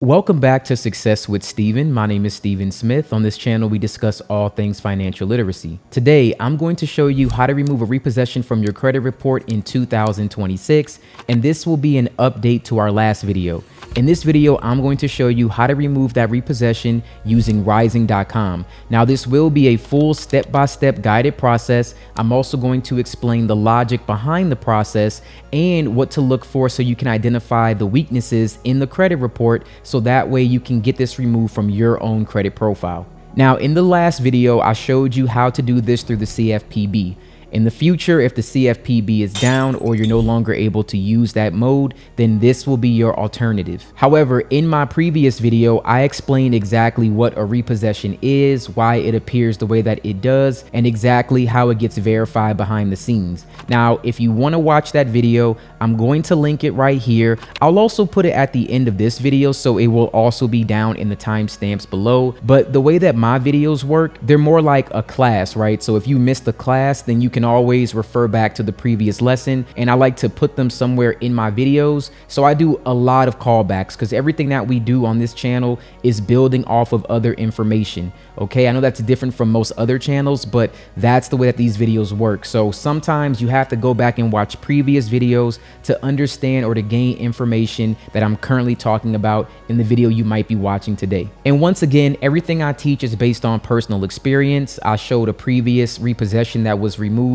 Welcome back to Success with Steven. My name is Steven Smith. On this channel, we discuss all things financial literacy. Today, I'm going to show you how to remove a repossession from your credit report in 2026, and this will be an update to our last video. In this video, I'm going to show you how to remove that repossession using Rising.com. Now, this will be a full step-by-step guided process. I'm also going to explain the logic behind the process and what to look for so you can identify the weaknesses in the credit report, so that way you can get this removed from your own credit profile. Now, in the last video, I showed you how to do this through the CFPB. In the future, if the CFPB is down or you're no longer able to use that mode, then this will be your alternative. However, in my previous video, I explained exactly what a repossession is, why it appears the way that it does, and exactly how it gets verified behind the scenes. Now, if you want to watch that video, I'm going to link it right here. I'll also put it at the end of this video, so it will also be down in the timestamps below. But the way that my videos work, they're more like a class, right? So if you missed the class, then you can always refer back to the previous lesson, and I like to put them somewhere in my videos. So I do a lot of callbacks because everything that we do on this channel is building off of other information. Okay, I know that's different from most other channels, but that's the way that these videos work. So sometimes you have to go back and watch previous videos to understand or to gain information that I'm currently talking about in the video you might be watching today. And once again, everything I teach is based on personal experience. I showed a previous repossession that was removed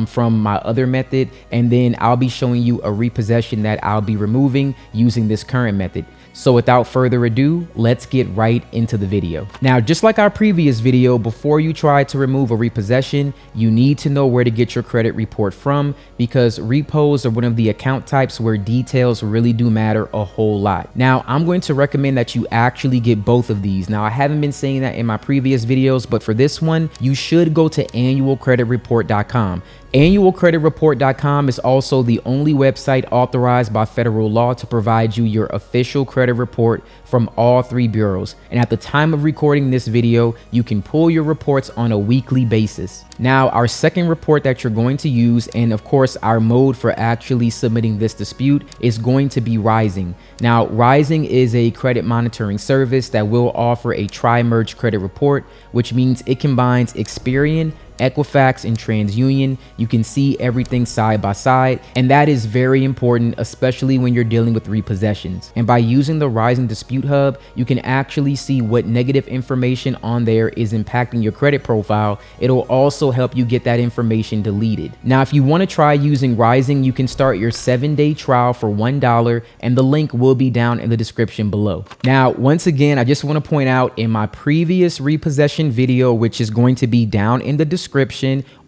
from my other method, and then I'll be showing you a repossession that I'll be removing using this current method. So without further ado, let's get right into the video. Now, just like our previous video, before you try to remove a repossession, you need to know where to get your credit report from, because repos are one of the account types where details really do matter a whole lot. Now, I'm going to recommend that you actually get both of these. Now, I haven't been saying that in my previous videos, but for this one, you should go to annualcreditreport.com. Annualcreditreport.com is also the only website authorized by federal law to provide you your official credit report from all three bureaus. And at the time of recording this video, you can pull your reports on a weekly basis. Now, our second report that you're going to use, and of course our mode for actually submitting this dispute, is going to be Rising. Now, Rising is a credit monitoring service that will offer a tri-merge credit report, which means it combines Experian, Equifax, and TransUnion. You can see everything side by side, and that is very important, especially when you're dealing with repossessions. And by using the Rising Dispute Hub, you can actually see what negative information on there is impacting your credit profile. It'll also help you get that information deleted. Now, if you want to try using Rising, you can start your 7-day trial for $1, and the link will be down in the description below. Now, once again, I just want to point out, in my previous repossession video, which is going to be down in the description,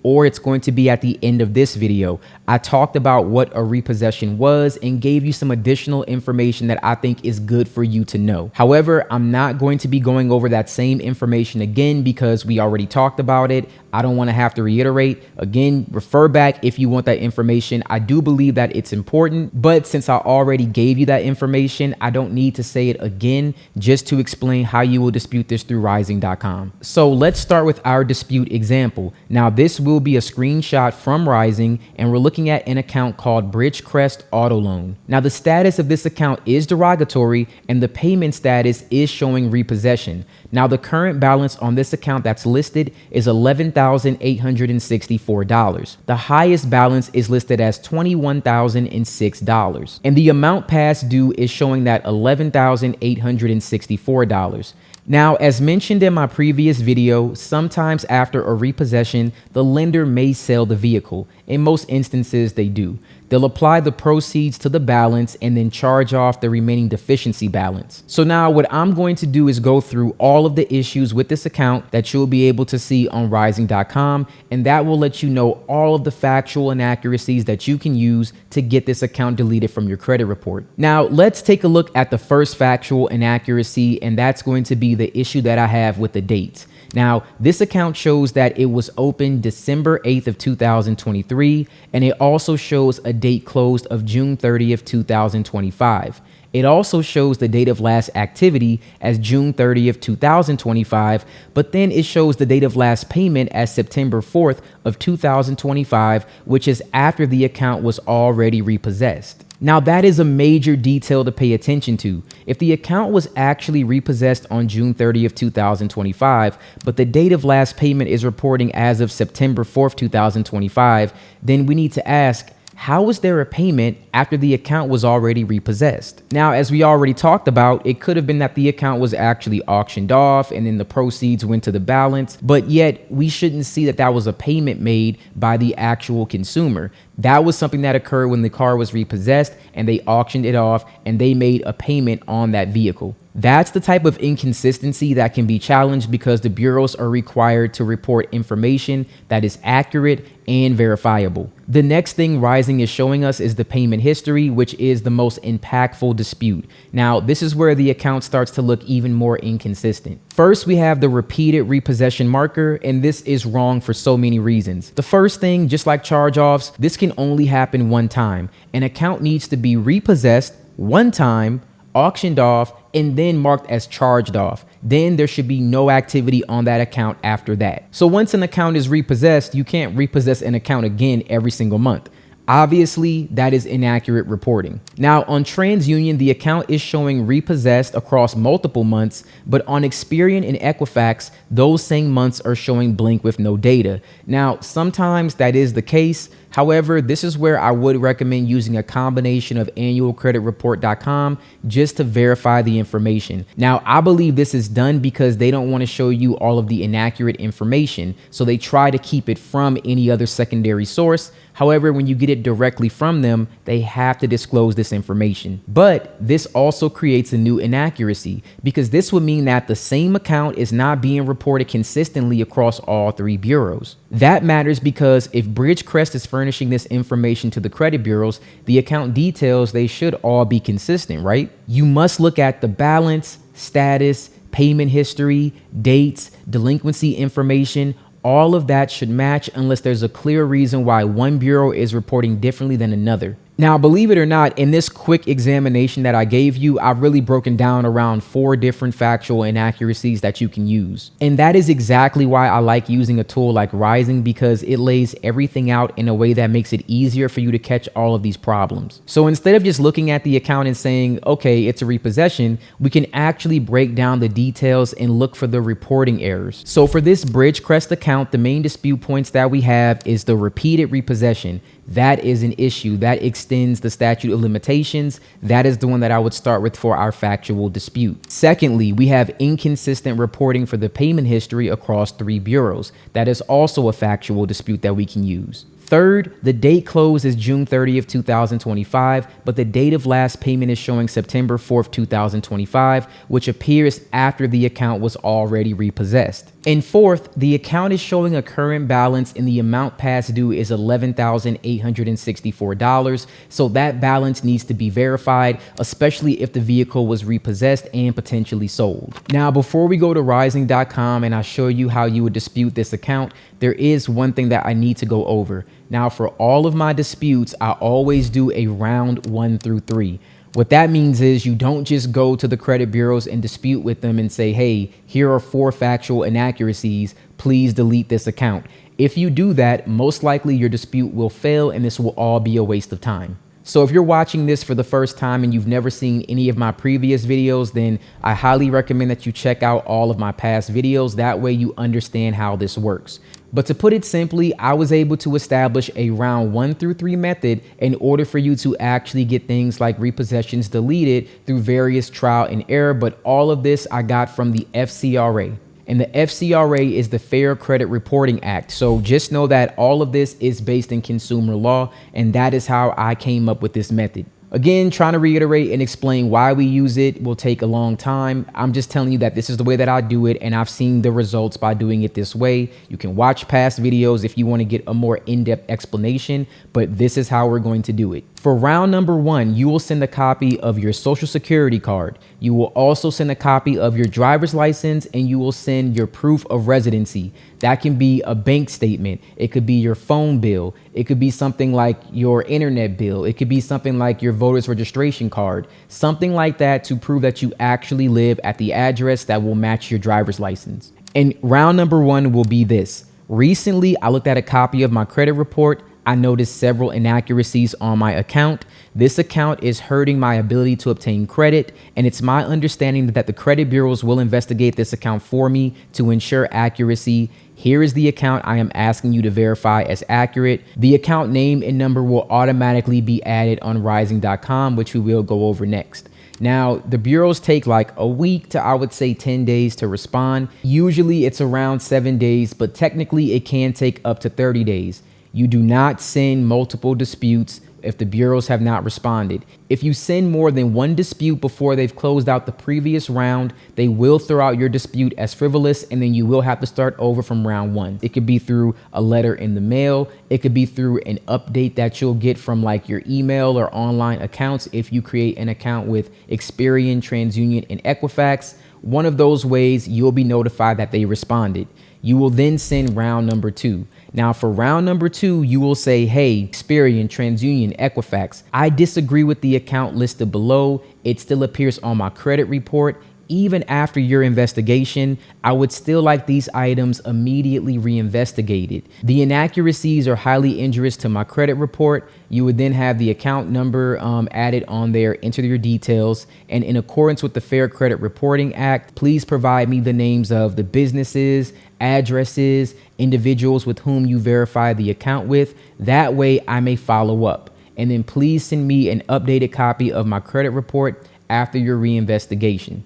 or it's going to be at the end of this video, I talked about what a repossession was and gave you some additional information that I think is good for you to know. However, I'm not going to be going over that same information again because we already talked about it. I don't want to have to reiterate. Again, refer back if you want that information. I do believe that it's important, but since I already gave you that information, I don't need to say it again just to explain how you will dispute this through Rising.com. So let's start with our dispute example. Now, this will be a screenshot from Rising, and we're looking at an account called Bridgecrest Auto Loan. Now, the status of this account is derogatory, and the payment status is showing repossession. Now, the current balance on this account that's listed is $11,864. The highest balance is listed as $21,006, and the amount past due is showing that $11,864. Now, as mentioned in my previous video, sometimes after a repossession, the lender may sell the vehicle. In most instances, they do. They'll apply the proceeds to the balance and then charge off the remaining deficiency balance. So now what I'm going to do is go through all of the issues with this account that you'll be able to see on Rising.com, and that will let you know all of the factual inaccuracies that you can use to get this account deleted from your credit report. Now, let's take a look at the first factual inaccuracy, and that's going to be the issue that I have with the dates. Now, this account shows that it was opened December 8th of 2023, and it also shows a date closed of June 30th, 2025. It also shows the date of last activity as June 30th, 2025, but then it shows the date of last payment as September 4th of 2025, which is after the account was already repossessed. Now that is a major detail to pay attention to. If the account was actually repossessed on June 30th, 2025, but the date of last payment is reporting as of September 4th, 2025, then we need to ask, how was there a payment after the account was already repossessed? Now, as we already talked about, it could have been that the account was actually auctioned off and then the proceeds went to the balance, but yet we shouldn't see that that was a payment made by the actual consumer. That was something that occurred when the car was repossessed and they auctioned it off and they made a payment on that vehicle. That's the type of inconsistency that can be challenged because the bureaus are required to report information that is accurate and verifiable. The next thing Rising is showing us is the payment history, which is the most impactful dispute. Now, this is where the account starts to look even more inconsistent. First, we have the repeated repossession marker, and this is wrong for so many reasons. The first thing, just like charge-offs, this can only happen one time. An account needs to be repossessed one time, auctioned off, and then marked as charged off. Then there should be no activity on that account after that. So once an account is repossessed, you can't repossess an account again every single month. Obviously, that is inaccurate reporting. Now, on TransUnion, the account is showing repossessed across multiple months, but on Experian and Equifax, those same months are showing blank with no data. Now, sometimes that is the case. However, this is where I would recommend using a combination of annualcreditreport.com just to verify the information. Now, I believe this is done because they don't want to show you all of the inaccurate information, so they try to keep it from any other secondary source. However, when you get it directly from them, they have to disclose this information. But this also creates a new inaccuracy because this would mean that the same account is not being reported consistently across all three bureaus. That matters because if Bridgecrest is furnishing this information to the credit bureaus, the account details, they should all be consistent, right? You must look at the balance, status, payment history, dates, delinquency information. All of that should match unless there's a clear reason why one bureau is reporting differently than another. Now, believe it or not, in this quick examination that I gave you, I've really broken down around 4 different factual inaccuracies that you can use. And that is exactly why I like using a tool like Rising, because it lays everything out in a way that makes it easier for you to catch all of these problems. So instead of just looking at the account and saying, okay, it's a repossession, we can actually break down the details and look for the reporting errors. So for this Bridgecrest account, the main dispute points that we have is the repeated repossession. That is an issue that extends the statute of limitations. That is the one that I would start with for our factual dispute. Secondly, we have inconsistent reporting for the payment history across 3 bureaus. That is also a factual dispute that we can use. Third, the date close is June 30th, 2025, but the date of last payment is showing September 4th, 2025, which appears after the account was already repossessed. And fourth, the account is showing a current balance and the amount past due is $11,864. So that balance needs to be verified, especially if the vehicle was repossessed and potentially sold. Now, before we go to rising.com and I show you how you would dispute this account, there is one thing that I need to go over. Now, for all of my disputes, I always do a round 1 through 3. What that means is you don't just go to the credit bureaus and dispute with them and say, hey, here are 4 factual inaccuracies, please delete this account. If you do that, most likely your dispute will fail and this will all be a waste of time. So if you're watching this for the first time and you've never seen any of my previous videos, then I highly recommend that you check out all of my past videos. That way you understand how this works. But to put it simply, I was able to establish a round 1 through 3 method in order for you to actually get things like repossessions deleted through various trial and error. But all of this I got from the FCRA. And the FCRA is the Fair Credit Reporting Act. So just know that all of this is based in consumer law, and that is how I came up with this method. Again, trying to reiterate and explain why we use it will take a long time. I'm just telling you that this is the way that I do it, and I've seen the results by doing it this way. You can watch past videos if you want to get a more in-depth explanation, but this is how we're going to do it. For round number 1, you will send a copy of your social security card. You will also send a copy of your driver's license, and you will send your proof of residency. That can be a bank statement. It could be your phone bill. It could be something like your internet bill. It could be something like your voter's registration card, something like that to prove that you actually live at the address that will match your driver's license. And round number 1 will be this. Recently, I looked at a copy of my credit report. I noticed several inaccuracies on my account. This account is hurting my ability to obtain credit, and it's my understanding that the credit bureaus will investigate this account for me to ensure accuracy. Here is the account I am asking you to verify as accurate. The account name and number will automatically be added on rising.com, which we will go over next. Now, the bureaus take like a week to, I would say, 10 days to respond. Usually it's around 7 days, but technically it can take up to 30 days. You do not send multiple disputes if the bureaus have not responded. If you send more than one dispute before they've closed out the previous round, they will throw out your dispute as frivolous, and then you will have to start over from round one. It could be through a letter in the mail. It could be through an update that you'll get from like your email or online accounts if you create an account with Experian, TransUnion, and Equifax. One of those ways you'll be notified that they responded. You will then send round number 2. Now for round number 2, you will say, hey, Experian, TransUnion, Equifax, I disagree with the account listed below. It still appears on my credit report. Even after your investigation, I would still like these items immediately reinvestigated. The inaccuracies are highly injurious to my credit report. You would then have the account number added on there, enter your details, and in accordance with the Fair Credit Reporting Act, please provide me the names of the businesses, addresses, individuals with whom you verify the account with. That way I may follow up. And then please send me an updated copy of my credit report after your reinvestigation.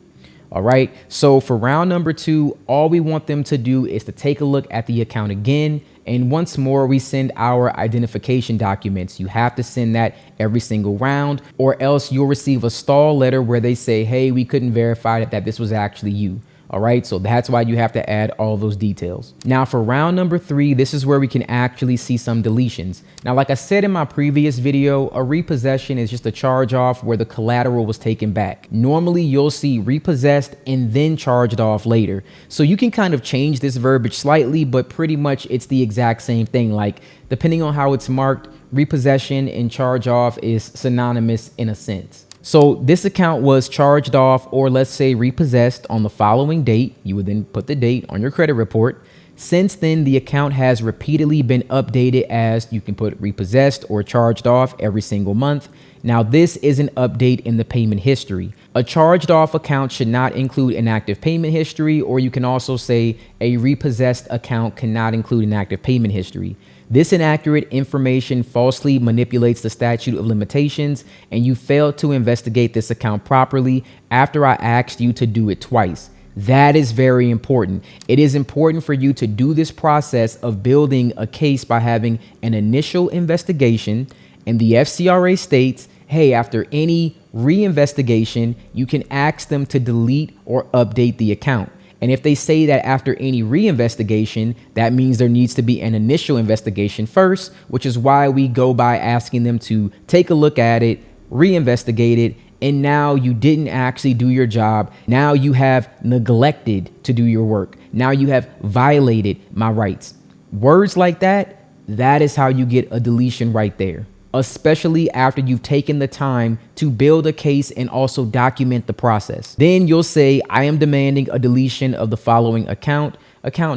All right. So for round number 2, all we want them to do is to take a look at the account again. And once more, we send our identification documents. You have to send that every single round, or else you'll receive a stall letter where they say, hey, we couldn't verify that this was actually you. All right, so that's why you have to add all those details. Now for round number 3, this is where we can actually see some deletions. Now, like I said in my previous video, a repossession is just a charge off where the collateral was taken back. Normally you'll see repossessed and then charged off later. So you can kind of change this verbiage slightly, but pretty much it's the exact same thing. Like depending on how it's marked, repossession and charge off is synonymous in a sense. So this account was charged off, or let's say repossessed, on the following date. You would then put the date on your credit report. Since then, the account has repeatedly been updated as you can put repossessed or charged off every single month. Now, this is an update in the payment history. A charged off account should not include an active payment history, or you can also say a repossessed account cannot include an active payment history. This inaccurate information falsely manipulates the statute of limitations, and you failed to investigate this account properly after I asked you to do it twice. That is very important. It is important for you to do this process of building a case by having an initial investigation, and the FCRA states, hey, after any reinvestigation, you can ask them to delete or update the account. And if they say that after any reinvestigation, that means there needs to be an initial investigation first, which is why we go by asking them to take a look at it, reinvestigate it, and now you didn't actually do your job. Now you have neglected to do your work. Now you have violated my rights. Words like that, that is how you get a deletion right there, especially after you've taken the time to build a case and also document the process. Then you'll say, I am demanding a deletion of the following account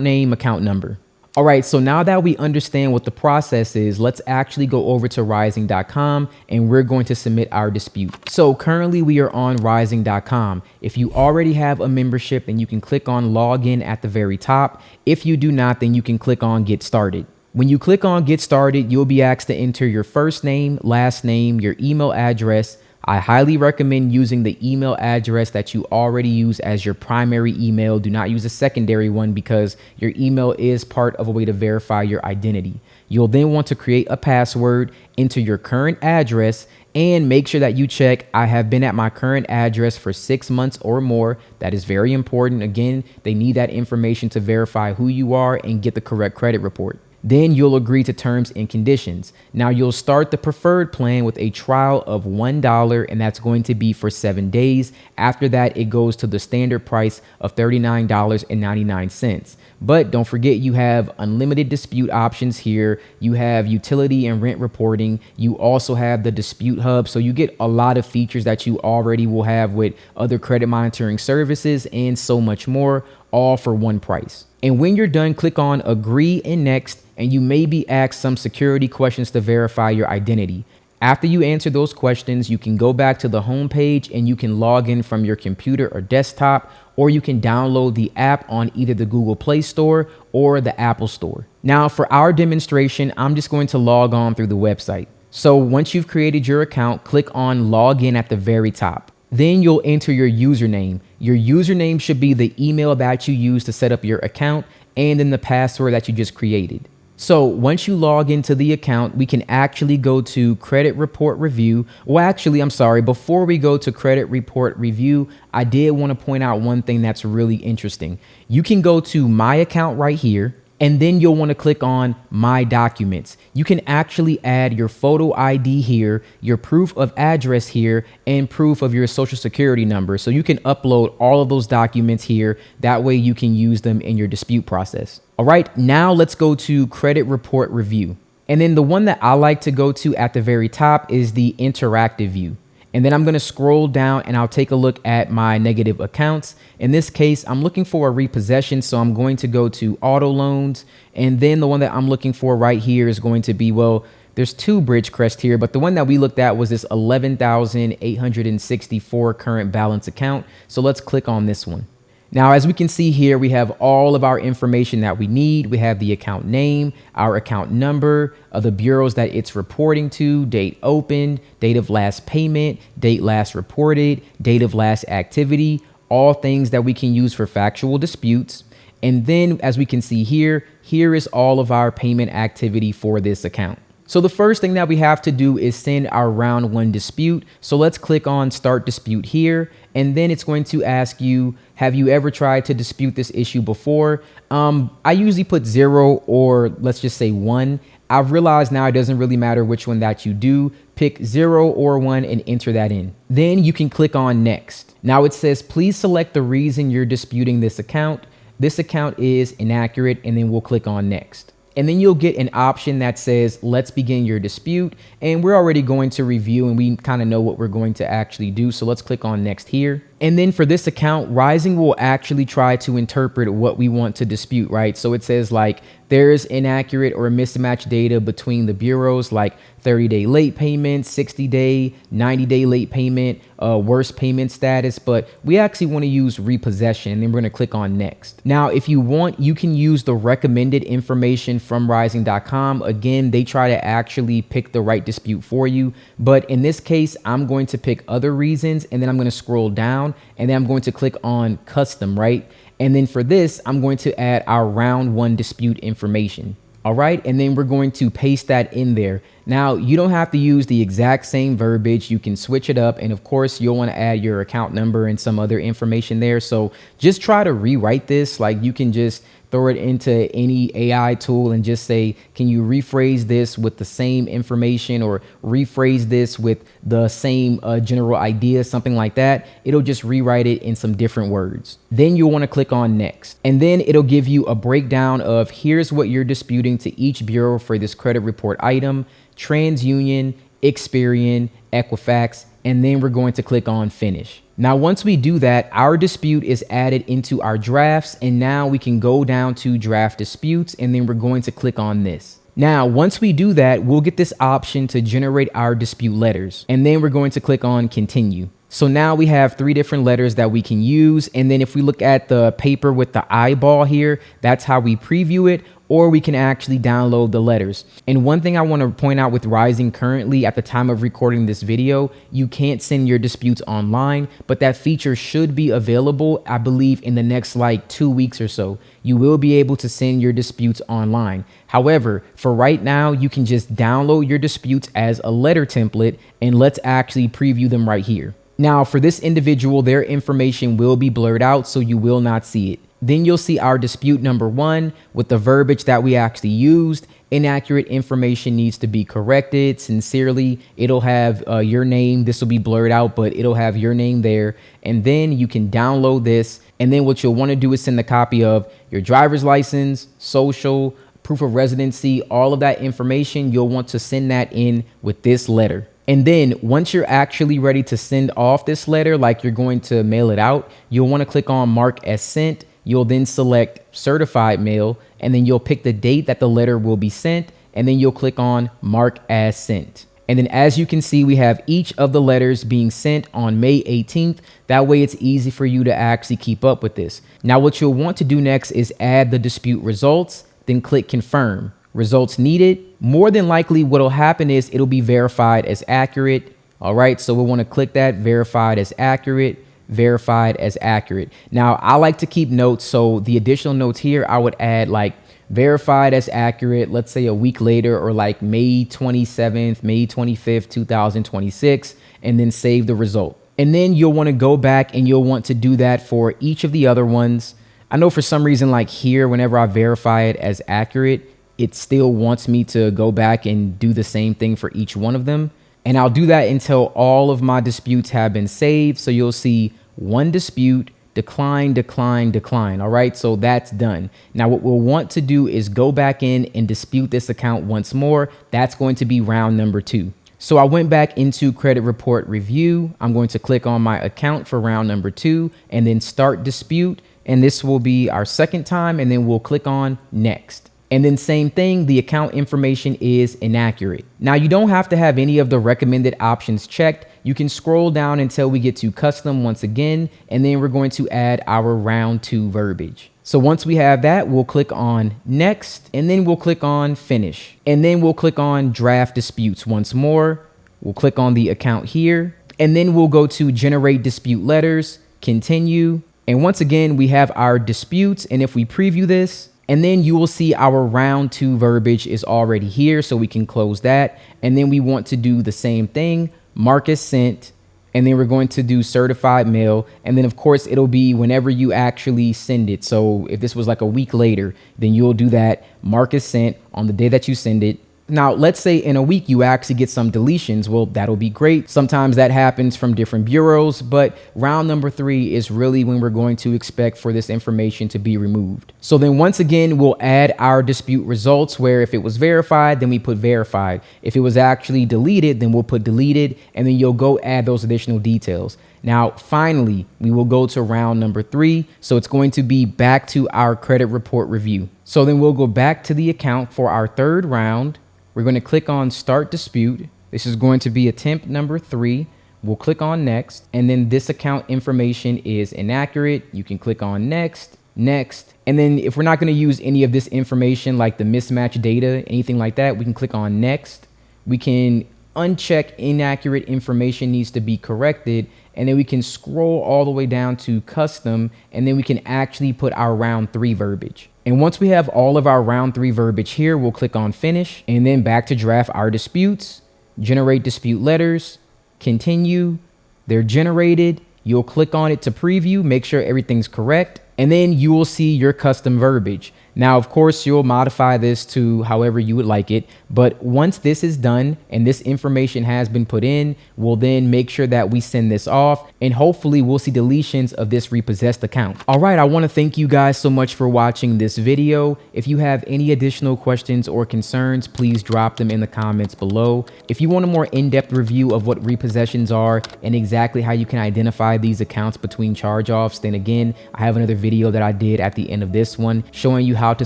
name, account number. All right, so now that we understand what the process is, let's actually go over to rising.com and we're going to submit our dispute. So currently we are on rising.com. If you already have a membership, then you can click on login at the very top. If you do not, then you can click on get started. When you click on get started, you'll be asked to enter your first name, last name, your email address. I highly recommend using the email address that you already use as your primary email. Do not use a secondary one because your email is part of a way to verify your identity. You'll then want to create a password, enter your current address, and make sure that you check I have been at my current address for 6 months or more. That is very important. Again, they need that information to verify who you are and get the correct credit report. Then you'll agree to terms and conditions. Now you'll start the preferred plan with a trial of $1, and that's going to be for 7 days. After that, it goes to the standard price of $39.99. But don't forget, you have unlimited dispute options here. You have utility and rent reporting. You also have the dispute hub. So you get a lot of features that you already will have with other credit monitoring services and so much more, all for one price. And when you're done, click on agree and next, and you may be asked some security questions to verify your identity. After you answer those questions, you can go back to the home page and you can log in from your computer or desktop, or you can download the app on either the Google Play Store or the Apple Store. Now, for our demonstration, I'm just going to log on through the website. So once you've created your account, click on log in at the very top. Then you'll enter your username. Your username should be the email that you use to set up your account and then the password that you just created. So once you log into the account, we can actually go to credit report review. Well, actually, I'm sorry. Before we go to credit report review, I did want to point out one thing that's really interesting. You can go to my account right here, and then you'll want to click on my documents. You can actually add your photo ID here, your proof of address here, and proof of your social security number. So you can upload all of those documents here. That way you can use them in your dispute process. All right, now let's go to credit report review. And then the one that I like to go to at the very top is the interactive view. And then I'm going to scroll down and I'll take a look at my negative accounts. In this case, I'm looking for a repossession. So I'm going to go to auto loans. And then the one that I'm looking for right here is going to be, well, there's two Bridgecrest here, but the one that we looked at was this 11,864 current balance account. So let's click on this one. Now, as we can see here, we have all of our information that we need. We have the account name, our account number, the bureaus that it's reporting to, date opened, date of last payment, date last reported, date of last activity, all things that we can use for factual disputes. And then as we can see here, here is all of our payment activity for this account. So the first thing that we have to do is send our round one dispute. So let's click on start dispute here. And then it's going to ask you, have you ever tried to dispute this issue before? I usually put 0 or let's just say 1. I've realized now it doesn't really matter which one that you do. Pick 0 or 1 and enter that in. Then you can click on next. Now it says, please select the reason you're disputing this account. This account is inaccurate, and then we'll click on next. And then you'll get an option that says, let's begin your dispute. And we're already going to review and we kind of know what we're going to actually do. So let's click on next here. And then for this account, Rising will actually try to interpret what we want to dispute, right? So it says like there's inaccurate or mismatched data between the bureaus, like 30-day late payment, 60-day, 90-day late payment, worst payment status. But we actually want to use repossession, and then we're going to click on next. Now, if you want, you can use the recommended information from rising.com. Again, they try to actually pick the right dispute for you. But in this case, I'm going to pick other reasons, and then I'm going to scroll down, and then I'm going to click on custom, right? And then for this, I'm going to add our round one dispute information. All right. And then we're going to paste that in there. Now, you don't have to use the exact same verbiage. You can switch it up. And of course, you'll want to add your account number and some other information there. So just try to rewrite this. Like you can just throw it into any AI tool and just say, can you rephrase this with the same information, or rephrase this with the same general idea, something like that. It'll just rewrite it in some different words. Then you'll want to click on next. And then it'll give you a breakdown of here's what you're disputing to each bureau for this credit report item: TransUnion, Experian, Equifax, and then we're going to click on finish. Now, once we do that, our dispute is added into our drafts, and now we can go down to draft disputes, and then we're going to click on this. Now, once we do that, we'll get this option to generate our dispute letters, and then we're going to click on continue. So now we have 3 different letters that we can use. And then if we look at the paper with the eyeball here, that's how we preview it, or we can actually download the letters. And one thing I want to point out with Rising currently at the time of recording this video, you can't send your disputes online, but that feature should be available, I believe, in the next like 2 weeks or so. You will be able to send your disputes online. However, for right now, you can just download your disputes as a letter template, and let's actually preview them right here. Now, for this individual, their information will be blurred out, so you will not see it. Then you'll see our dispute number 1 with the verbiage that we actually used. Inaccurate information needs to be corrected. Sincerely, it'll have your name. This will be blurred out, but it'll have your name there. And then you can download this. And then what you'll want to do is send a copy of your driver's license, social, proof of residency, all of that information. You'll want to send that in with this letter. And then once you're actually ready to send off this letter, like you're going to mail it out, you'll want to click on mark as sent. You'll then select certified mail, and then you'll pick the date that the letter will be sent, and then you'll click on mark as sent. And then as you can see, we have each of the letters being sent on May 18th. That way it's easy for you to actually keep up with this. Now, what you'll want to do next is add the dispute results, then click confirm. Results needed. More than likely what'll happen is it'll be verified as accurate. All right, so we want to click that verified as accurate, verified as accurate. Now, I like to keep notes. So the additional notes here, I would add like verified as accurate, let's say a week later, or like May 27th, May 25th, 2026, and then save the result. And then you'll want to go back and you'll want to do that for each of the other ones. I know for some reason, like here, whenever I verify it as accurate, it still wants me to go back and do the same thing for each one of them. And I'll do that until all of my disputes have been saved. So you'll see one dispute, decline, decline, decline. All right, so that's done. Now what we'll want to do is go back in and dispute this account once more. That's going to be round number 2. So I went back into credit report review. I'm going to click on my account for round number 2 and then start dispute. And this will be our second time, and then we'll click on next. And then same thing, the account information is inaccurate. Now you don't have to have any of the recommended options checked. You can scroll down until we get to custom once again, and then we're going to add our round 2 verbiage. So once we have that, we'll click on next, and then we'll click on finish. And then we'll click on draft disputes once more. We'll click on the account here, and then we'll go to generate dispute letters, continue. And once again, we have our disputes. And if we preview this, and then you will see our round 2 verbiage is already here, so we can close that. And then we want to do the same thing, mark as sent, and then we're going to do certified mail. And then of course it'll be whenever you actually send it. So if this was like a week later, then you'll do that, mark as sent on the day that you send it. Now, let's say in a week you actually get some deletions. Well, that'll be great. Sometimes that happens from different bureaus, but round number 3 is really when we're going to expect for this information to be removed. So then once again, we'll add our dispute results, where if it was verified, then we put verified. If it was actually deleted, then we'll put deleted, and then you'll go add those additional details. Now, finally, we will go to round number 3. So it's going to be back to our credit report review. So then we'll go back to the account for our third round. We're going to click on start dispute. This is going to be attempt number 3. We'll click on next, and then this account information is inaccurate. You can click on next, next. And then if we're not going to use any of this information like the mismatch data, anything like that, we can click on next. We can uncheck inaccurate information needs to be corrected. And then we can scroll all the way down to custom, and then we can actually put our round 3 verbiage. And once we have all of our round 3 verbiage here, we'll click on finish, and then back to draft our disputes, generate dispute letters, continue. They're generated. You'll click on it to preview, make sure everything's correct, and then you will see your custom verbiage. Now, of course, you'll modify this to however you would like it. But once this is done and this information has been put in, we'll then make sure that we send this off, and hopefully we'll see deletions of this repossessed account. All right, I want to thank you guys so much for watching this video. If you have any additional questions or concerns, please drop them in the comments below. If you want a more in-depth review of what repossessions are and exactly how you can identify these accounts between charge-offs, then again, I have another video that I did at the end of this one showing you how to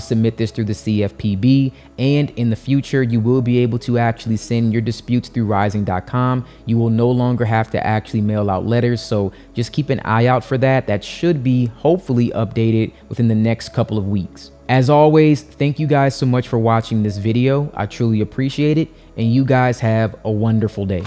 submit this through the CFPB. And in the future, you will be able to actually send your disputes through rising.com. You will no longer have to actually mail out letters. So just keep an eye out for that. That should be hopefully updated within the next couple of weeks. As always, thank you guys so much for watching this video. I truly appreciate it. And you guys have a wonderful day.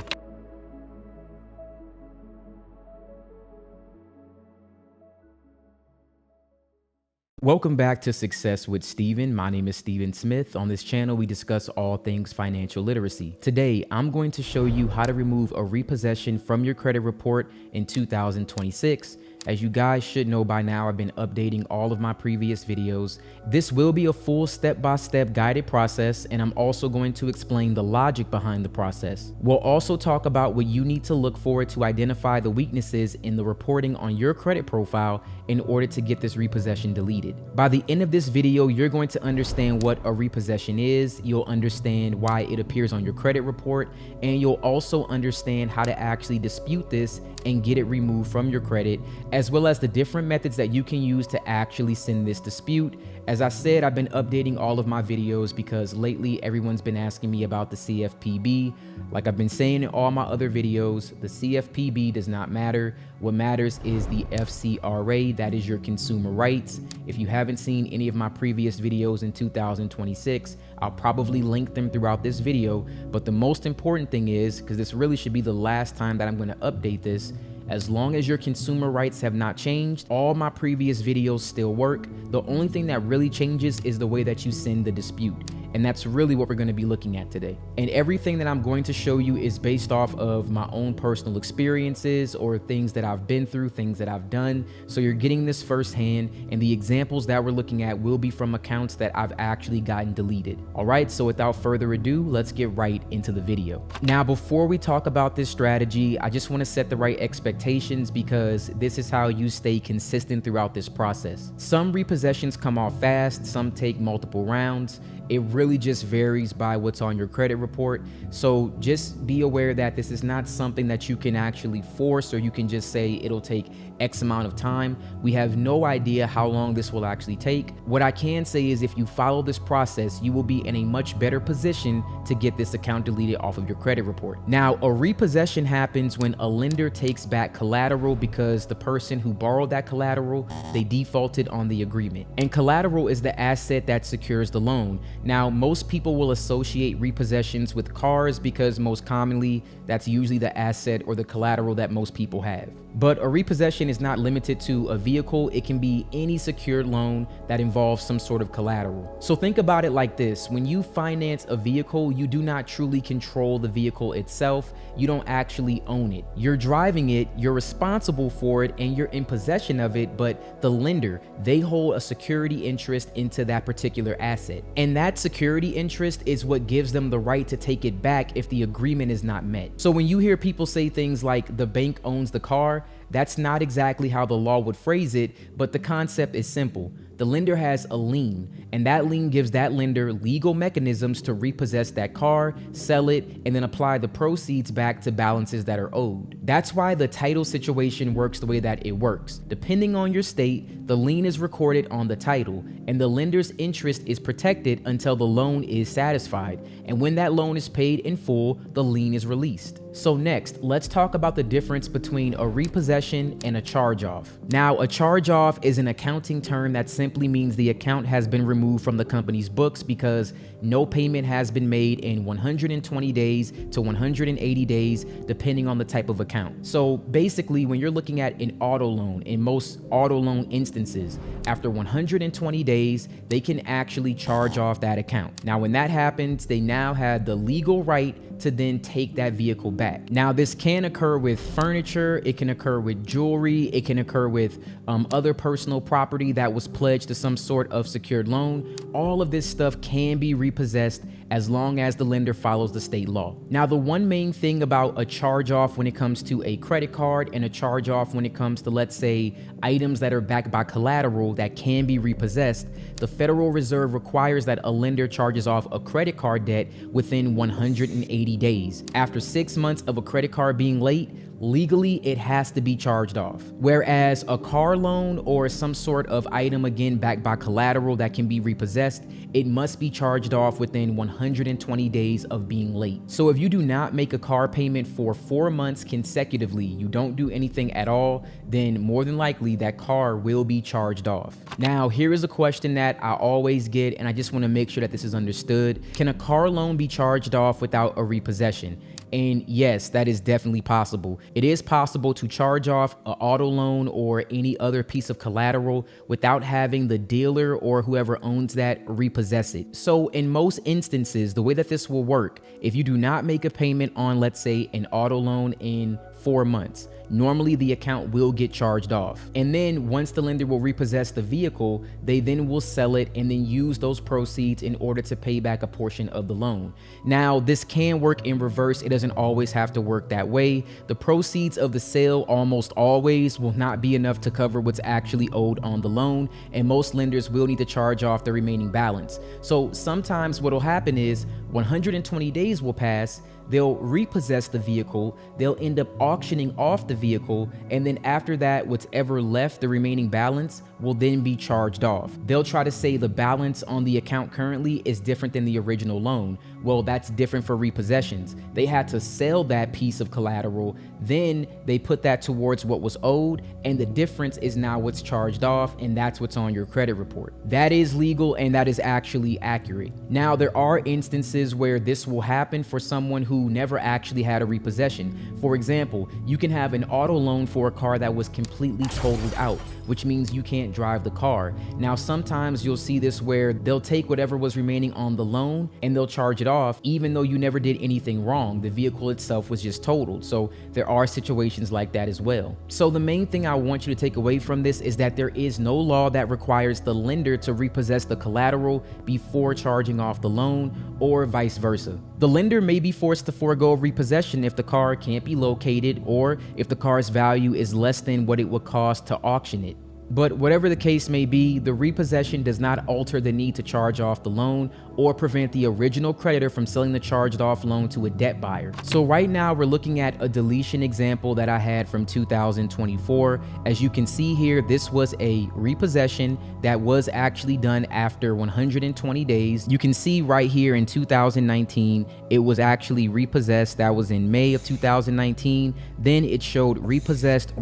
Welcome back to Success with Steven. My name is Steven Smith. On this channel, we discuss all things financial literacy. Today, I'm going to show you how to remove a repossession from your credit report in 2026. As you guys should know by now, I've been updating all of my previous videos. This will be a full step-by-step guided process, and I'm also going to explain the logic behind the process. We'll also talk about what you need to look for to identify the weaknesses in the reporting on your credit profile in order to get this repossession deleted. By the end of this video, you're going to understand what a repossession is, you'll understand why it appears on your credit report, and you'll also understand how to actually dispute this and get it removed from your credit. as well as the different methods that you can use to actually send this dispute. As I said, I've been updating all of my videos because lately everyone's been asking me about the CFPB. Like I've been saying in all my other videos, the CFPB does not matter. What matters is the FCRA, that is your consumer rights. If you haven't seen any of my previous videos in 2026, I'll probably link them throughout this video. But the most important thing is, because this really should be the last time that I'm going to update this, as long as your consumer rights have not changed, all my previous videos still work. The only thing that really changes is the way that you send the dispute. And that's really what we're going to be looking at today. And everything that I'm going to show you is based off of my own personal experiences or things that I've been through, things that I've done. So you're getting this firsthand, and the examples that we're looking at will be from accounts that I've actually gotten deleted. All right, so without further ado, let's get right into the video. Now, before we talk about this strategy, I just want to set the right expectations because this is how you stay consistent throughout this process. Some repossessions come off fast, some take multiple rounds. It really just varies by what's on your credit report. So just be aware that this is not something that you can actually force, or you can just say it'll take X amount of time. We have no idea how long this will actually take. What I can say is if you follow this process, you will be in a much better position to get this account deleted off of your credit report. Now, a repossession happens when a lender takes back collateral because the person who borrowed that collateral, they defaulted on the agreement. And collateral is the asset that secures the loan. Now, most people will associate repossessions with cars because most commonly that's usually the asset or the collateral that most people have. But a repossession is not limited to a vehicle. It can be any secured loan that involves some sort of collateral. So think about it like this. When you finance a vehicle, you do not truly control the vehicle itself. You don't actually own it. You're driving it, you're responsible for it, and you're in possession of it, but the lender, they hold a security interest into that particular asset. And that security interest is what gives them the right to take it back if the agreement is not met. So when you hear people say things like the bank owns the car, that's not exactly how the law would phrase it, but the concept is simple. The lender has a lien, and that lien gives that lender legal mechanisms to repossess that car, sell it, and then apply the proceeds back to balances that are owed. That's why the title situation works the way that it works. Depending on your state, the lien is recorded on the title, and the lender's interest is protected until the loan is satisfied. And when that loan is paid in full, the lien is released. So next, let's talk about the difference between a repossession and a charge-off. Now, a charge-off is an accounting term that simply means the account has been removed from the company's books because no payment has been made in 120 days to 180 days, depending on the type of account. So basically, when you're looking at an auto loan, in most auto loan instances, after 120 days, they can actually charge off that account. Now, when that happens, they now have the legal right to then take that vehicle back. Now, this can occur with furniture, it can occur with jewelry, it can occur with other personal property that was pledged to some sort of secured loan. All of this stuff can be repossessed as long as the lender follows the state law. Now, the one main thing about a charge-off when it comes to a credit card and a charge-off when it comes to, let's say, items that are backed by collateral that can be repossessed, the Federal Reserve requires that a lender charges off a credit card debt within 180 days. After 6 months of a credit card being late, legally it has to be charged off. Whereas a car loan or some sort of item, again backed by collateral that can be repossessed, it must be charged off within 120 days of being late. So if you do not make a car payment for 4 months consecutively, you don't do anything at all, then more than likely that car will be charged off. Now, here is a question that I always get, and I just want to make sure that this is understood. Can a car loan be charged off without a repossession? And yes, that is definitely possible. It is possible to charge off an auto loan or any other piece of collateral without having the dealer or whoever owns that repossess it. So in most instances, the way that this will work, if you do not make a payment on, let's say, an auto loan in 4 months, normally the account will get charged off. And then once the lender will repossess the vehicle, they then will sell it and then use those proceeds in order to pay back a portion of the loan. Now, this can work in reverse. It doesn't always have to work that way. The proceeds of the sale almost always will not be enough to cover what's actually owed on the loan, and most lenders will need to charge off the remaining balance. So sometimes what will happen is 120 days will pass, they'll repossess the vehicle, they'll end up auctioning off the vehicle, and then after that, what's ever left, the remaining balance, will then be charged off. They'll try to say the balance on the account currently is different than the original loan. Well, that's different for repossessions. They had to sell that piece of collateral, then they put that towards what was owed, and the difference is now what's charged off, and that's what's on your credit report. That is legal, and that is actually accurate. Now, there are instances where this will happen for someone who never actually had a repossession. For example, you can have an auto loan for a car that was completely totaled out, which means you can't drive the car. Now, sometimes you'll see this where they'll take whatever was remaining on the loan and they'll charge it off, even though you never did anything wrong. The vehicle itself was just totaled. So there are situations like that as well. So the main thing I want you to take away from this is that there is no law that requires the lender to repossess the collateral before charging off the loan, or vice versa. The lender may be forced to forego repossession if the car can't be located, or if the car's value is less than what it would cost to auction it. But whatever the case may be, the repossession does not alter the need to charge off the loan or prevent the original creditor from selling the charged off loan to a debt buyer. So right now we're looking at a deletion example that I had from 2024. As you can see here, this was a repossession that was actually done after 120 days. You can see right here in 2019, it was actually repossessed. That was in May of 2019. Then it showed repossessed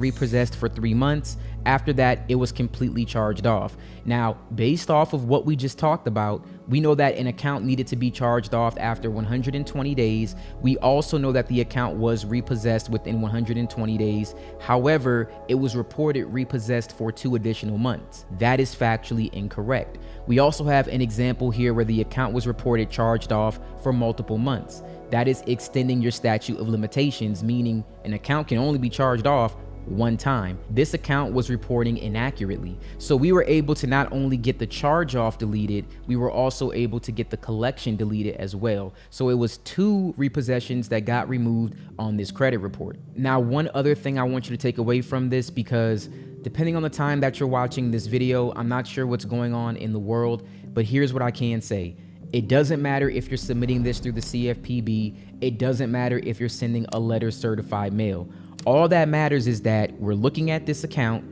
for 3 months. After that, it was completely charged off. Now, based off of what we just talked about, we know that an account needed to be charged off after 120 days. We also know that the account was repossessed within 120 days. However, it was reported repossessed for 2 additional months. That is factually incorrect. We also have an example here where the account was reported charged off for multiple months. That is extending your statute of limitations, meaning an account can only be charged off one time. This account was reporting inaccurately. So we were able to not only get the charge off deleted, we were also able to get the collection deleted as well. So it was 2 repossessions that got removed on this credit report. Now, one other thing I want you to take away from this, because depending on the time that you're watching this video, I'm not sure what's going on in the world, but here's what I can say. It doesn't matter if you're submitting this through the CFPB. It doesn't matter if you're sending a letter certified mail. All that matters is that we're looking at this account,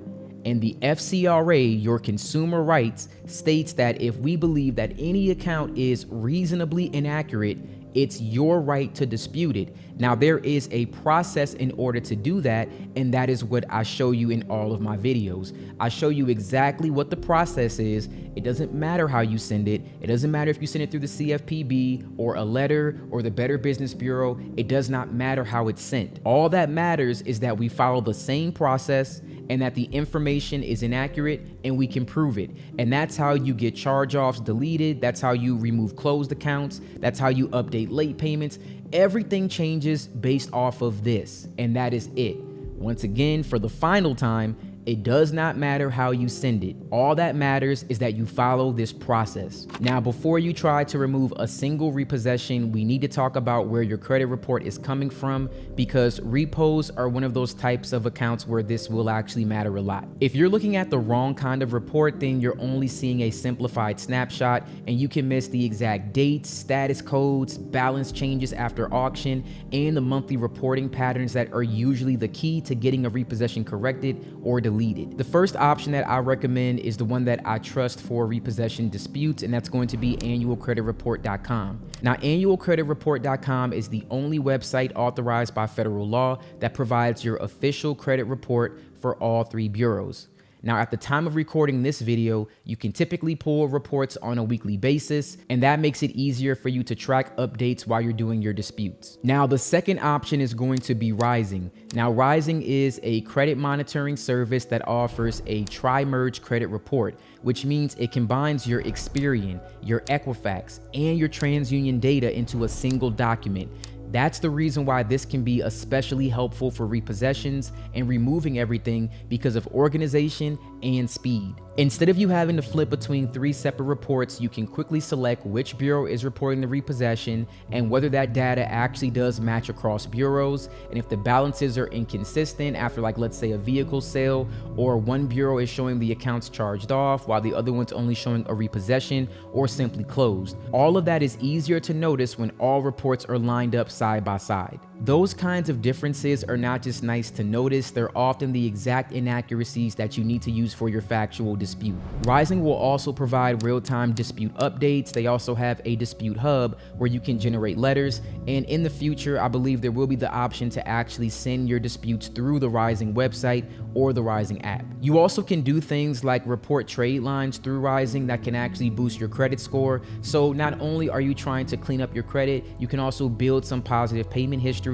and the FCRA, your consumer rights, states that if we believe that any account is reasonably inaccurate, it's your right to dispute it. Now, there is a process in order to do that, and that is what I show you in all of my videos. I show you exactly what the process is. It doesn't matter how you send it. It doesn't matter if you send it through the CFPB or a letter or the Better Business Bureau. It does not matter how it's sent. All that matters is that we follow the same process and that the information is inaccurate and we can prove it. And that's how you get charge-offs deleted. That's how you remove closed accounts. That's how you update late payments. Everything changes based off of this, and that is it. Once again, for the final time, it does not matter how you send it. All that matters is that you follow this process. Now, before you try to remove a single repossession, we need to talk about where your credit report is coming from, because repos are one of those types of accounts where this will actually matter a lot. If you're looking at the wrong kind of report, then you're only seeing a simplified snapshot, and you can miss the exact dates, status codes, balance changes after auction, and the monthly reporting patterns that are usually the key to getting a repossession corrected or deleted. The first option that I recommend is the one that I trust for repossession disputes, and that's going to be annualcreditreport.com. Now, annualcreditreport.com is the only website authorized by federal law that provides your official credit report for all 3 bureaus. Now, at the time of recording this video, you can typically pull reports on a weekly basis, and that makes it easier for you to track updates while you're doing your disputes. Now, the second option is going to be Rising. Now, Rising is a credit monitoring service that offers a tri-merge credit report, which means it combines your Experian, your Equifax, and your TransUnion data into a single document. That's the reason why this can be especially helpful for repossessions and removing everything, because of organization and speed. Instead of you having to flip between 3 separate reports, you can quickly select which bureau is reporting the repossession and whether that data actually does match across bureaus, and if the balances are inconsistent after, like, let's say a vehicle sale, or one bureau is showing the accounts charged off while the other one's only showing a repossession or simply closed. All of that is easier to notice when all reports are lined up side by side. Those kinds of differences are not just nice to notice, they're often the exact inaccuracies that you need to use for your factual dispute. Rising will also provide real-time dispute updates. They also have a dispute hub where you can generate letters, and in the future, I believe there will be the option to actually send your disputes through the Rising website or the Rising app. You also can do things like report trade lines through Rising that can actually boost your credit score. So not only are you trying to clean up your credit, you can also build some positive payment history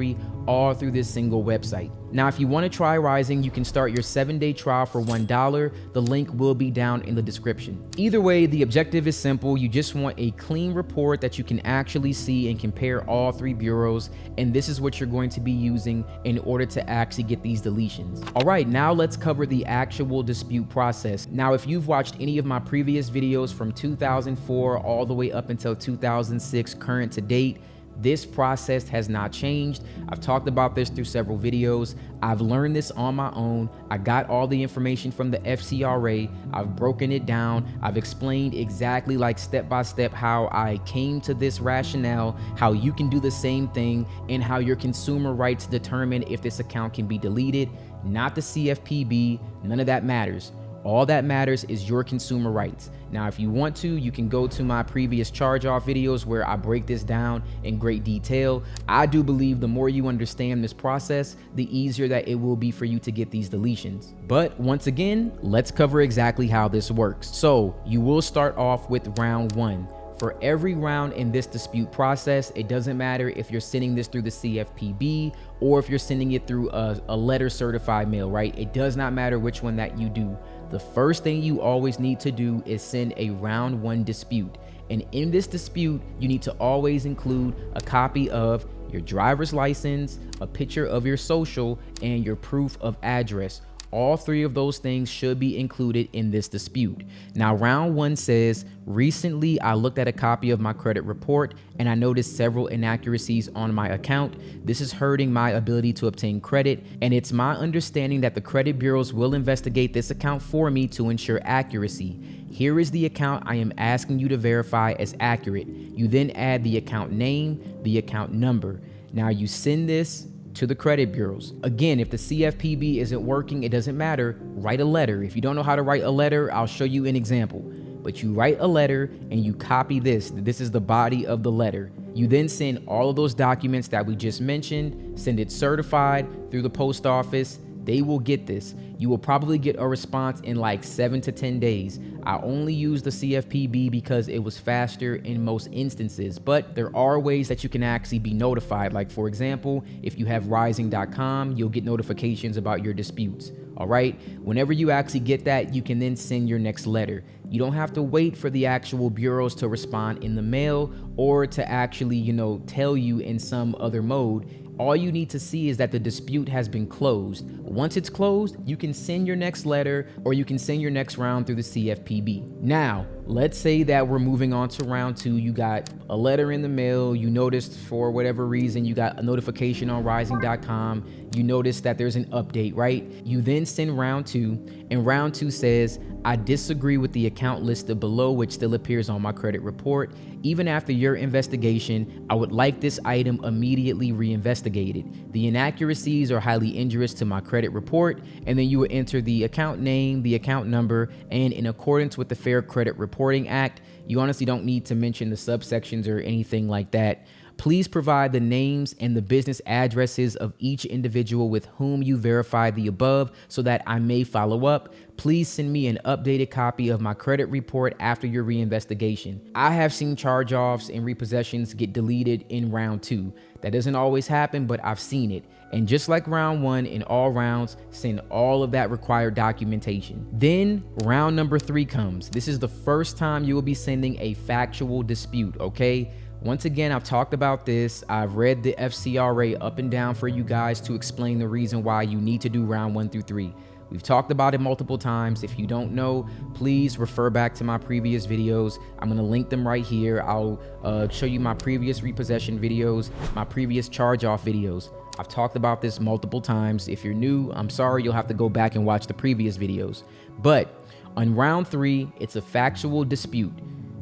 all through this single website. Now, if you want to try Rising, you can start your 7-day trial for $1. The link will be down in the description. Either way, the objective is simple. You just want a clean report that you can actually see and compare all 3 bureaus, and this is what you're going to be using in order to actually get these deletions. All right, now let's cover the actual dispute process. Now, if you've watched any of my previous videos from 2004 all the way up until 2006 current to date, this process has not changed. I've talked about this through several videos. I've learned this on my own. I got all the information from the FCRA. I've broken it down. I've explained exactly, like, step by step how I came to this rationale, how you can do the same thing, and how your consumer rights determine if this account can be deleted. Not the CFPB, none of that matters. All that matters is your consumer rights. Now, if you want to, you can go to my previous charge-off videos where I break this down in great detail. I do believe the more you understand this process, the easier that it will be for you to get these deletions. But once again, let's cover exactly how this works. So you will start off with round 1. For every round in this dispute process, it doesn't matter if you're sending this through the CFPB or if you're sending it through a letter certified mail, right? It does not matter which one that you do. The first thing you always need to do is send a round 1 dispute. And in this dispute, you need to always include a copy of your driver's license, a picture of your social, and your proof of address. All 3 of those things should be included in this dispute. Now, round 1 says, recently I looked at a copy of my credit report and I noticed several inaccuracies on my account. This is hurting my ability to obtain credit, and it's my understanding that the credit bureaus will investigate this account for me to ensure accuracy. Here is the account I am asking you to verify as accurate. You then add the account name, the account number. Now you send this to the credit bureaus. Again, if the CFPB isn't working, it doesn't matter. Write a letter. If you don't know how to write a letter, I'll show you an example. But you write a letter and you copy this. This is the body of the letter. You then send all of those documents that we just mentioned, send it certified through the post office. They will get this. You will probably get a response in like 7 to 10 days. I only use the CFPB because it was faster in most instances, but there are ways that you can actually be notified. Like, for example, if you have rising.com, you'll get notifications about your disputes. All right. Whenever you actually get that, you can then send your next letter. You don't have to wait for the actual bureaus to respond in the mail or to actually, tell you in some other mode. All you need to see is that the dispute has been closed. Once it's closed, you can send your next letter or you can send your next round through the CFPB. Now, let's say that we're moving on to round 2. You got a letter in the mail. You noticed for whatever reason, you got a notification on rising.com. You notice that there's an update, right? You then send round 2, and round 2 says, I disagree with the account listed below, which still appears on my credit report. Even after your investigation, I would like this item immediately reinvestigated. The inaccuracies are highly injurious to my credit report. And then you will enter the account name, the account number, and in accordance with the Fair Credit Reporting Act, you honestly don't need to mention the subsections or anything like that. Please provide the names and the business addresses of each individual with whom you verify the above so that I may follow up. Please send me an updated copy of my credit report after your reinvestigation. I have seen charge-offs and repossessions get deleted in round 2. That doesn't always happen, but I've seen it. And just like round 1, in all rounds, send all of that required documentation. Then round number 3 comes. This is the first time you will be sending a factual dispute, okay? Once again, I've talked about this. I've read the FCRA up and down for you guys to explain the reason why you need to do round 1 through 3. We've talked about it multiple times. If you don't know, please refer back to my previous videos. I'm gonna link them right here. I'll show you my previous repossession videos, my previous charge-off videos. I've talked about this multiple times. If you're new, I'm sorry, you'll have to go back and watch the previous videos. But on round 3, it's a factual dispute.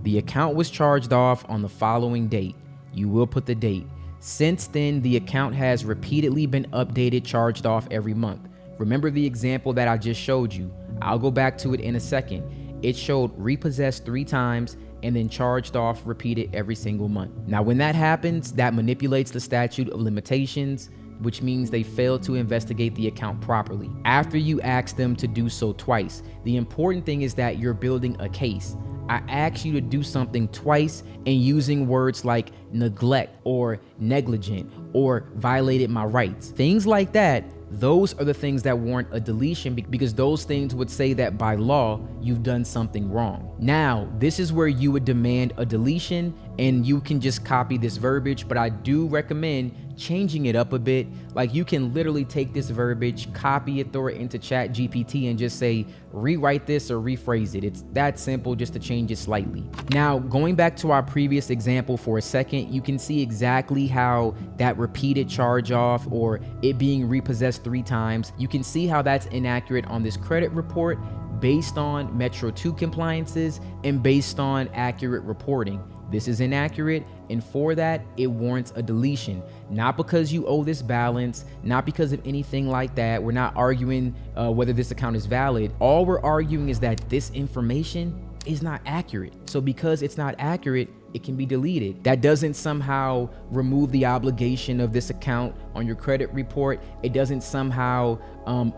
The account was charged off on the following date. You will put the date. Since then, the account has repeatedly been updated, charged off every month. Remember the example that I just showed you. I'll go back to it in a second. It showed repossessed 3 times and then charged off, repeated every single month. Now, when that happens, that manipulates the statute of limitations, which means they failed to investigate the account properly. After you ask them to do so twice, the important thing is that you're building a case. I asked you to do something twice and using words like neglect or negligent or violated my rights. Things like that, those are the things that warrant a deletion because those things would say that by law, you've done something wrong. Now, this is where you would demand a deletion and you can just copy this verbiage, but I do recommend changing it up a bit. Like you can literally take this verbiage, copy it, throw it into ChatGPT and just say, rewrite this or rephrase it. It's that simple, just to change it slightly. Now, going back to our previous example for a second, you can see exactly how that repeated charge off or it being repossessed 3 times, you can see how that's inaccurate on this credit report based on Metro 2 compliances and based on accurate reporting. This is inaccurate, and for that, it warrants a deletion. Not because you owe this balance, not because of anything like that. We're not arguing whether this account is valid. All we're arguing is that this information is not accurate. So because it's not accurate, it can be deleted. That doesn't somehow remove the obligation of this account on your credit report. It doesn't somehow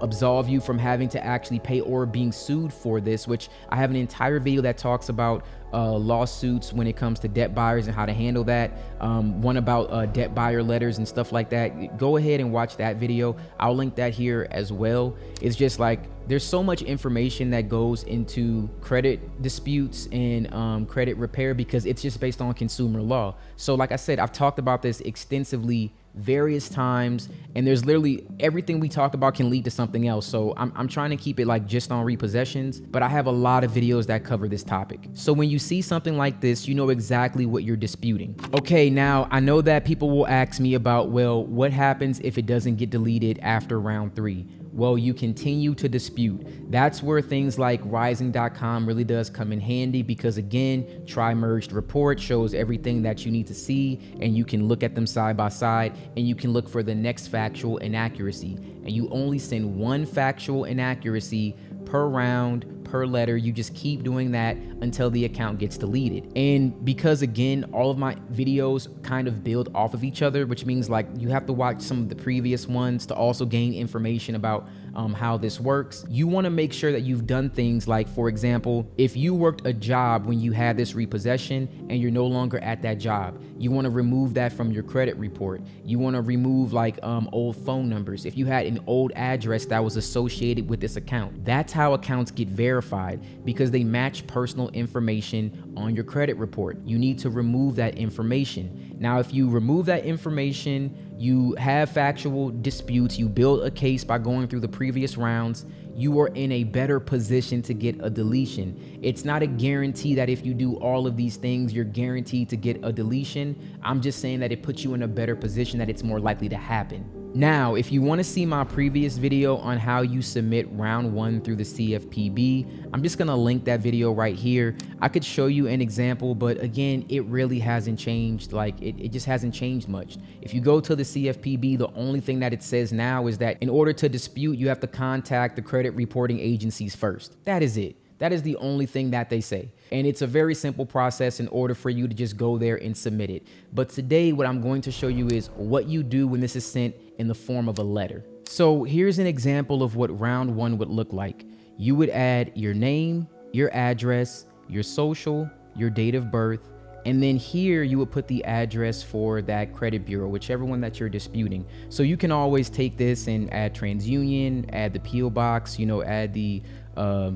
absolve you from having to actually pay or being sued for this, which I have an entire video that talks about lawsuits when it comes to debt buyers and how to handle that. One about debt buyer letters and stuff like that. Go ahead and watch that video. I'll link that here as well. It's just like there's so much information that goes into credit disputes and credit repair because it's just based on consumer law. So like I said, I've talked about this extensively various times, and there's literally everything we talked about can lead to something else. So I'm trying to keep it like just on repossessions, but I have a lot of videos that cover this topic. So when you see something like this, you know exactly what you're disputing. Okay, now I know that people will ask me about, well, what happens if it doesn't get deleted after round 3? Well, you continue to dispute. That's where things like rising.com really does come in handy because again, tri-merged report shows everything that you need to see and you can look at them side by side and you can look for the next factual inaccuracy. And you only send 1 factual inaccuracy per round, per letter. You just keep doing that until the account gets deleted. And because again, all of my videos kind of build off of each other, which means like you have to watch some of the previous ones to also gain information about how this works. You want to make sure that you've done things like, for example, if you worked a job when you had this repossession and you're no longer at that job, you want to remove that from your credit report. You want to remove like old phone numbers. If you had an old address that was associated with this account, that's how accounts get verified because they match personal information on your credit report. You need to remove that information. Now, if you remove that information, you have factual disputes, you build a case by going through the previous rounds, you are in a better position to get a deletion. It's not a guarantee that if you do all of these things, you're guaranteed to get a deletion. I'm just saying that it puts you in a better position, that it's more likely to happen. Now, if you want to see my previous video on how you submit round 1 through the CFPB, I'm just going to link that video right here. I could show you an example, but again, it really hasn't changed. Like it just hasn't changed much. If you go to the CFPB, the only thing that it says now is that in order to dispute, you have to contact the credit reporting agencies first. That is it. That is the only thing that they say. And it's a very simple process in order for you to just go there and submit it. But today, what I'm going to show you is what you do when this is sent in the form of a letter. So here's an example of what round 1 would look like. You would add your name, your address, your social, your date of birth, and then here you would put the address for that credit bureau, whichever one that you're disputing. So you can always take this and add TransUnion, add the PO box, add the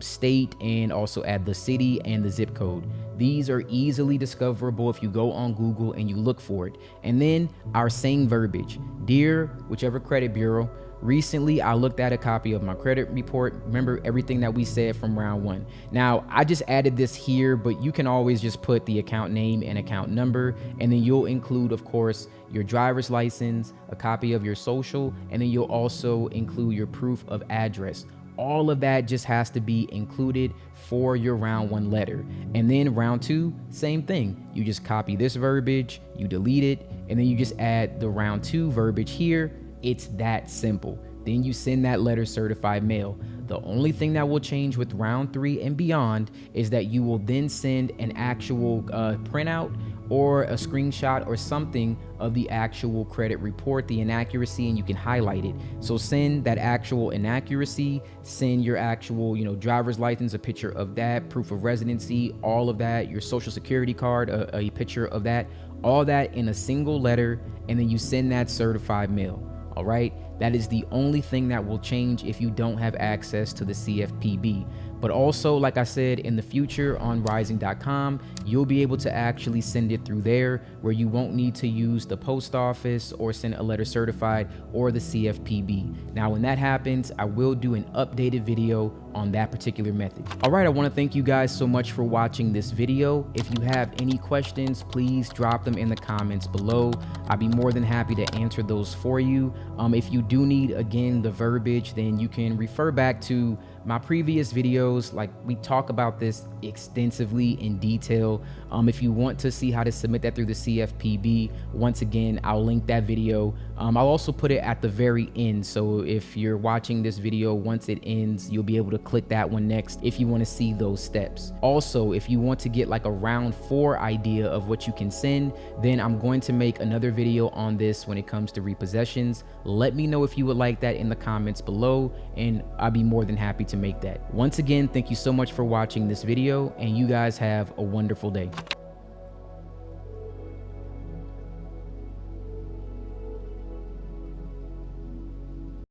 state, and also add the city and the zip code. These are easily discoverable if you go on Google and you look for it. And then our same verbiage: dear whichever credit bureau, Recently, I looked at a copy of my credit report. Remember everything that we said from round one. Now, I just added this here, but you can always just put the account name and account number, and then you'll include, of course, your driver's license, a copy of your social, and then you'll also include your proof of address. All of that just has to be included for your round one letter. And then round two, same thing. You just copy this verbiage, you delete it, and then you just add the round two verbiage here. It's that simple. Then you send that letter certified mail. The only thing that will change with round three and beyond is that you will then send an actual printout or a screenshot or something of the actual credit report, the inaccuracy, and you can highlight it. So send that actual inaccuracy, send your actual, driver's license, a picture of that, proof of residency, all of that, your social security card, a picture of that, all that in a single letter, and then you send that certified mail. All right, that is the only thing that will change if you don't have access to the CFPB. But also, like I said, in the future on rising.com, you'll be able to actually send it through there, where you won't need to use the post office or send a letter certified or the CFPB. Now, when that happens, I will do an updated video on that particular method. All right, I want to thank you guys so much for watching this video. If you have any questions, please drop them in the comments below. I'd be more than happy to answer those for you. If you do need, again, the verbiage, then you can refer back to my previous videos. Like, we talk about this extensively in detail. If you want to see how to submit that through the CFPB, once again, I'll link that video. I'll also put it at the very end. So if you're watching this video, once it ends, you'll be able to click that one next if you want to see those steps. Also, if you want to get like a round 4 idea of what you can send, then I'm going to make another video on this when it comes to repossessions. Let me know if you would like that in the comments below, and I'll be more than happy to make that. Once again, thank you so much for watching this video, and you guys have a wonderful day.